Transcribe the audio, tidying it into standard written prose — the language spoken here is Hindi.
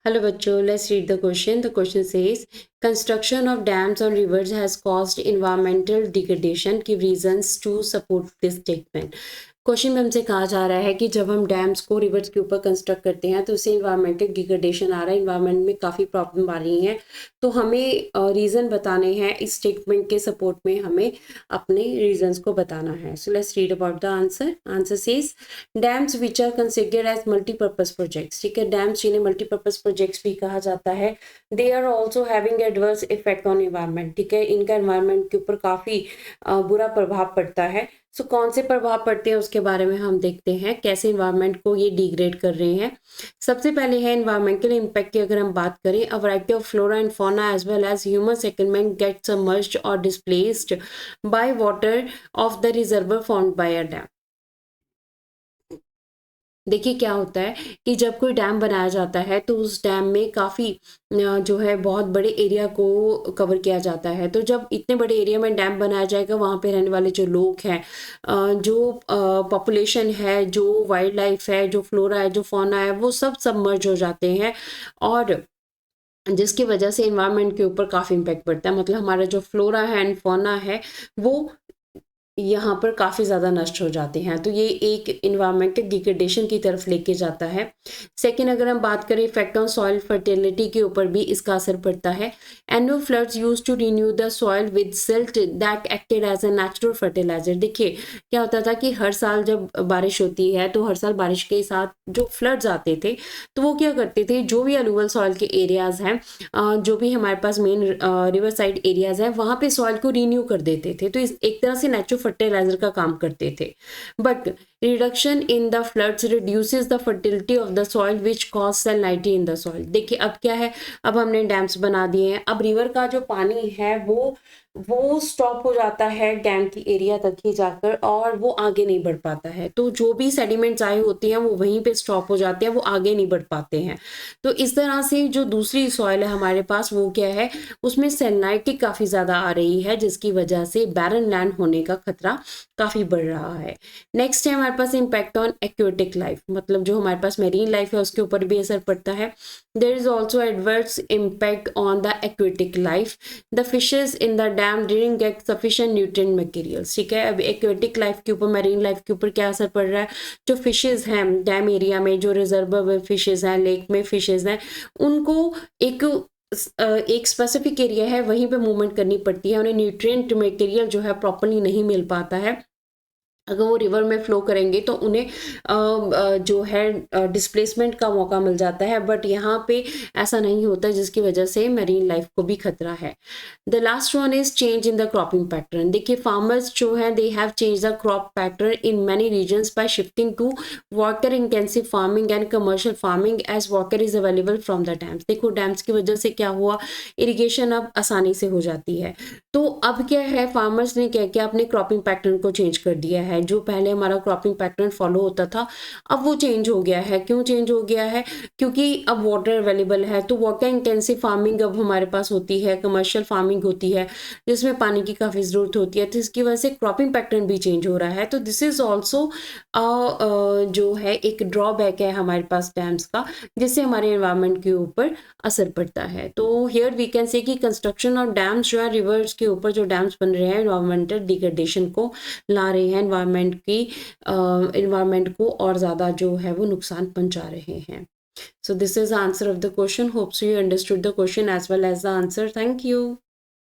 Hello बच्चों, let's read the question. The question says, construction of dams on rivers has caused environmental degradation. Give reasons to support this statement. Question में हमसे कहा जा रहा है कि जब हम डैम्स को रिवर्स के ऊपर कंस्ट्रक्ट करते हैं तो उससे इन्वायरमेंटल डिग्रेडेशन आ रहा है, इन्वायरमेंट में काफ़ी प्रॉब्लम आ रही हैं। तो हमें रीज़न बताने हैं, इस स्टेटमेंट के सपोर्ट में हमें अपने रीजंस को बताना है। So let's read about the answer. Answer says dams which are considered as multipurpose projects. ठीक है, डैम्स जिन्हें मल्टीपर्पज प्रोजेक्ट्स भी कहा जाता है, they are also having adverse effect on environment. ठीक है, इनका इन्वायरमेंट के ऊपर काफ़ी बुरा प्रभाव पड़ता है। सो कौन से प्रभाव पड़ते हैं उसके बारे में हम देखते हैं, कैसे इन्वायरमेंट को ये डिग्रेड कर रहे हैं। सबसे पहले है इन्वायरमेंटल इम्पैक्ट की अगर हम बात करें, a variety of flora and fauna as well as human settlement get submerged और displaced by water of the reservoir formed by a dam. देखिए क्या होता है कि जब कोई डैम बनाया जाता है तो उस डैम में काफ़ी जो है बहुत बड़े एरिया को कवर किया जाता है। तो जब इतने बड़े एरिया में डैम बनाया जाएगा, वहाँ पे रहने वाले जो लोग हैं, जो पॉपुलेशन है, जो वाइल्ड लाइफ है, जो फ्लोरा है, जो फौना है, वो सब सबमर्ज हो जाते हैं और जिसकी वजह से इन्वायरमेंट के ऊपर काफ़ी इम्पैक्ट पड़ता है। मतलब हमारा जो फ्लोरा है एंड फौना है वो यहाँ पर काफ़ी ज़्यादा नष्ट हो जाते हैं। तो ये एक इन्वायरमेंटल डिग्रेडेशन की तरफ लेके जाता है। सेकंड, अगर हम बात करें इफेक्ट ऑन सॉइल फर्टिलिटी के ऊपर भी इसका असर पड़ता है। Annual floods used to renew the soil with silt that acted as a natural fertilizer. देखिए क्या होता था कि हर साल जब बारिश होती है तो हर साल बारिश के साथ जो फ्लड्स आते थे तो वो क्या करते थे, जो भी अलूवल सॉइल के एरियाज़ हैं, जो भी हमारे पास मेन रिवर साइड एरियाज़ हैं, वहाँ पे सॉइल को रिन्यू कर देते थे। तो इस एक तरह से नेचुरल फर्टिलाइजर का काम करते थे। But reduction in the floods reduces the fertility of the soil which cause salinity in the soil. देखिए अब क्या है, अब हमने डैम्स बना दिए हैं, अब रिवर का जो पानी है वो स्टॉप हो जाता है डैम की एरिया तक ही जाकर और वो आगे नहीं बढ़ पाता है। तो जो भी सेडिमेंट्स आए होते हैं वो वहीं पे स्टॉप हो जाते हैं, वो आगे नहीं बढ़ पाते हैं। तो इस तरह से जो दूसरी सॉइल है हमारे पास वो क्या है, उसमें सैलिनिटी काफ़ी ज़्यादा आ रही है, जिसकी वजह से बैरन लैंड होने का खतरा काफ़ी बढ़ रहा है। नेक्स्ट है हमारे पास इम्पैक्ट ऑन एक्वेटिक लाइफ, मतलब जो हमारे पास मेरीन लाइफ है उसके ऊपर भी असर पड़ता है। There is also adverse impact on the aquatic life. The fishes in the dam didn't get sufficient nutrient materials. ठीक है, अब एक्वेटिक लाइफ के ऊपर, मेरीन लाइफ के ऊपर क्या असर पड़ रहा है, जो फिशेज हैं डैम एरिया में, जो रिजर्वर फिशेज हैं, लेक में फिशेज हैं, उनको एक स्पेसिफिक एरिया है वहीं पे मूवमेंट करनी पड़ती है, उन्हें न्यूट्रिएंट मटेरियल जो है प्रॉपर्ली नहीं मिल पाता है। अगर वो रिवर में फ्लो करेंगे तो उन्हें जो है डिस्प्लेसमेंट का मौका मिल जाता है, बट यहाँ पे ऐसा नहीं होता, जिसकी वजह से मरीन लाइफ को भी खतरा है। The last one is change in the cropping pattern. देखिए फार्मर्स जो हैं they have change the crop pattern in many regions by shifting to water intensive farming and commercial farming as water is available from the dams. देखो डैम्स की वजह से क्या हुआ, इरिगेशन अब आसानी से हो जाती है। तो अब क्या है, फार्मर्स ने क्या किया, अपने क्रॉपिंग पैटर्न को चेंज कर दिया है। जो पहले हमारा क्रॉपिंग पैटर्न फॉलो होता था अब वो चेंज हो गया है। क्यों चेंज हो गया है, क्योंकि अब वाटर अवेलेबल है, तो वाटर इंटेंसिव फार्मिंग अब हमारे पास होती है, कमर्शियल फार्मिंग होती है जिसमें पानी की काफ़ी ज़रूरत होती है। तो इसकी वजह से क्रॉपिंग पैटर्न भी चेंज हो रहा है। तो दिस इज़ ऑल्सो जो है एक ड्रॉबैक है हमारे पास डैम्स का, जिससे हमारे इन्वायरमेंट के ऊपर असर पड़ता है। तो हियर वी कैन से कि कंस्ट्रक्शन और डैम्स जो है रिवर्स के ऊपर जो डैम्स बन रहे हैं इन्वायरमेंटल डिग्रेडेशन को ला रहे हैं, इन्वायरमेंट को और ज़्यादा जो है वो नुकसान पहुंचा रहे हैं। So this is the answer of the question. Hope so you understood the question as well as the answer. Thank you.